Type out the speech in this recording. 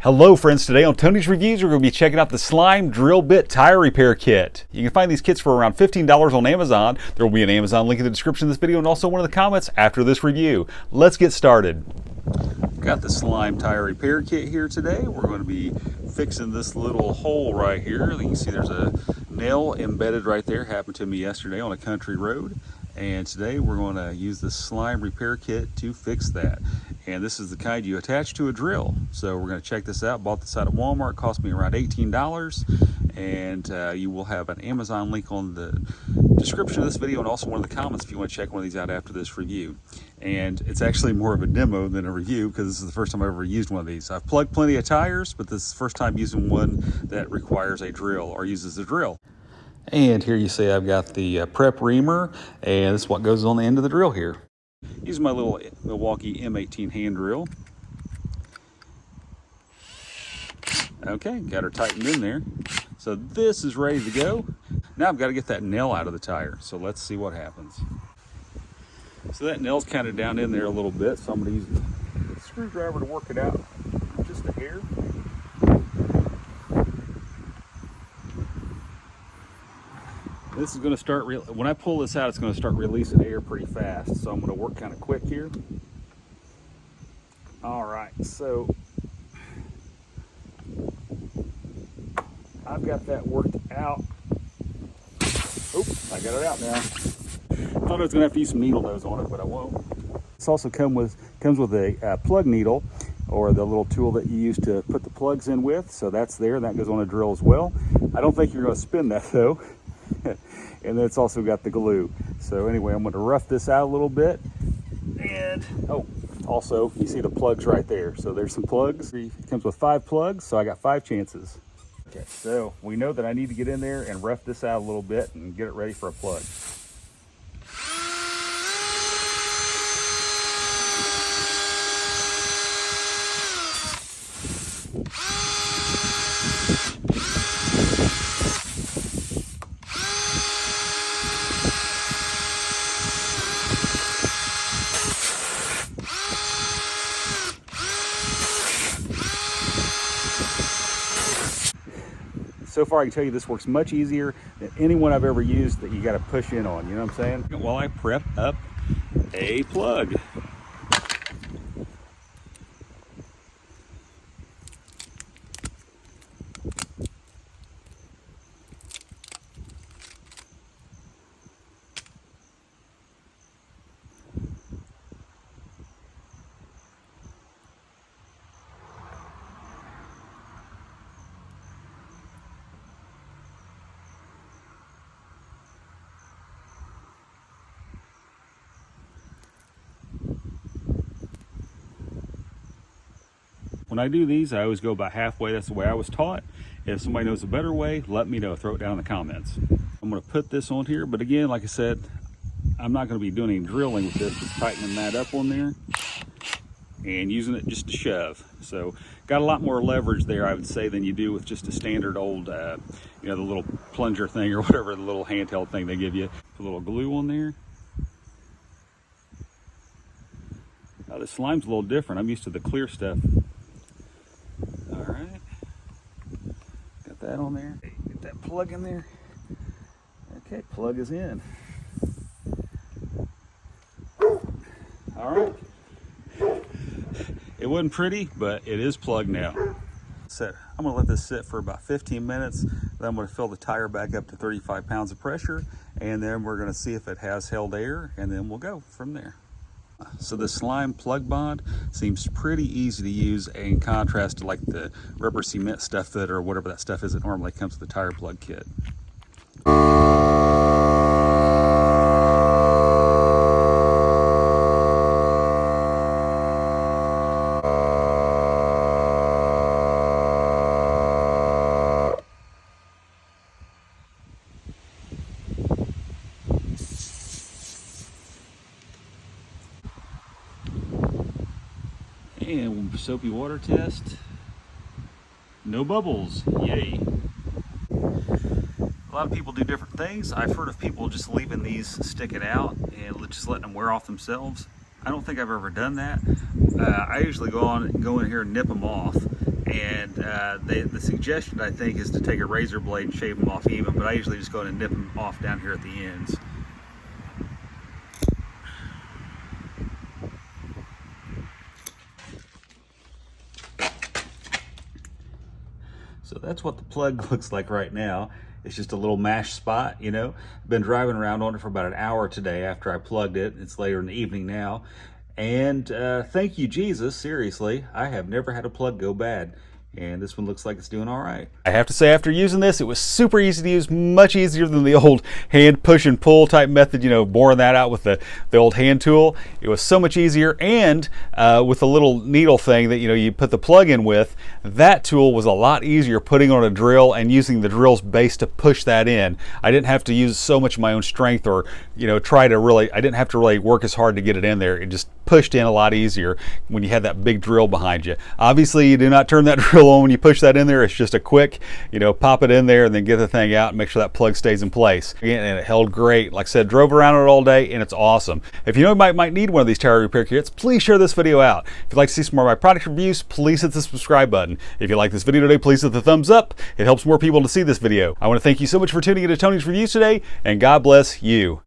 Hello friends, today on Tony's Reviews we're going to be checking out the Slime Drill Bit Tire Repair Kit. You can find these kits for around $15 on Amazon. There will be an Amazon link in the description of this video and also one of the comments after this review. Let's get started. Got the Slime Tire Repair Kit here today. We're going to be fixing this little hole right here. You can see there's a nail embedded right there. Happened to me yesterday on a country road. And today we're going to use the slime repair kit to fix that. And this is the kind you attach to a drill. So we're going to check this out. Bought this out at Walmart. Cost me around $18. And you will have an Amazon link on the description of this video and also one of the comments if you want to check one of these out after this review. And it's actually more of a demo than a review because this is the first time I've ever used one of these. I've plugged plenty of tires, but this is the first time using one that requires a drill or uses a drill. And here you see I've got the prep reamer, and this is what goes on the end of the drill here. Using my little Milwaukee M18 hand drill. Okay, got her tightened in there. So this is ready to go. Now I've got to get that nail out of the tire, so let's see what happens. So that nail's kind of down in there a little bit, so I'm going to use the screwdriver to work it out just a hair. This is going to start, when I pull this out, it's going to start releasing air pretty fast. So I'm going to work kind of quick here. All right, so I've got that worked out. Oops, I got it out now. Thought I was going to have to use some needle nose on it, but I won't. This also comes with a plug needle, or the little tool that you use to put the plugs in with. So that's there, and that goes on a drill as well. I don't think you're going to spin that though. And then it's also got the glue. So anyway, I'm going to rough this out a little bit. And also you see the plugs right there. So there's some plugs. It comes with 5 plugs, so I got 5 chances. Okay, so we know that I need to get in there and rough this out a little bit and get it ready for a plug. So far, I can tell you this works much easier than any one I've ever used that you got to push in on. You know what I'm saying? While I prep up a plug. When I do these, I always go about halfway. That's the way I was taught. If somebody knows a better way, let me know. Throw it down in the comments. I'm going to put this on here, but again, like I said, I'm not going to be doing any drilling with this. Just tightening that up on there and using it just to shove. So got a lot more leverage there, I would say, than you do with just a standard old, the little plunger thing or whatever, the little handheld thing they give you. Put a little glue on there. Now, the slime's a little different. I'm used to the clear stuff. That on there. Get that plug in there. Okay, plug is in. All right. It wasn't pretty, but it is plugged now. So I'm going to let this sit for about 15 minutes. Then I'm going to fill the tire back up to 35 pounds of pressure, and then we're going to see if it has held air, and then we'll go from there. So the slime plug bond seems pretty easy to use in contrast to like the rubber cement stuff or whatever that stuff is that normally comes with the tire plug kit. And soapy water test. No bubbles. Yay. A lot of people do different things. I've heard of people just leaving these sticking out and just letting them wear off themselves. I don't think I've ever done that. I usually go in here and nip them off, and the suggestion, I think, is to take a razor blade and shave them off even, but I usually just go ahead and nip them off down here at the ends. So that's what the plug looks like right now. It's just a little mash spot, you know. Been driving around on it for about an hour today after I plugged it. It's later in the evening now. And thank you, Jesus, seriously. I have never had a plug go bad. And this one looks like it's doing all right. I have to say, after using this, it was super easy to use, much easier than the old hand push and pull type method, you know, boring that out with the old hand tool. It was so much easier, and with the little needle thing that, you know, you put the plug in with, that tool was a lot easier putting on a drill and using the drill's base to push that in. I didn't have to use so much of my own strength or, you know, I didn't have to really work as hard to get it in there. It just pushed in a lot easier when you had that big drill behind you. Obviously, you do not turn that drill on when you push that in there. It's just a quick, you know, pop it in there and then get the thing out and make sure that plug stays in place. Again, and it held great. Like I said, drove around it all day and it's awesome. If you know you might need one of these tire repair kits, please share this video out. If you'd like to see some more of my product reviews, please hit the subscribe button. If you like this video today, please hit the thumbs up. It helps more people to see this video. I want to thank you so much for tuning into Tony's Reviews today, and God bless you.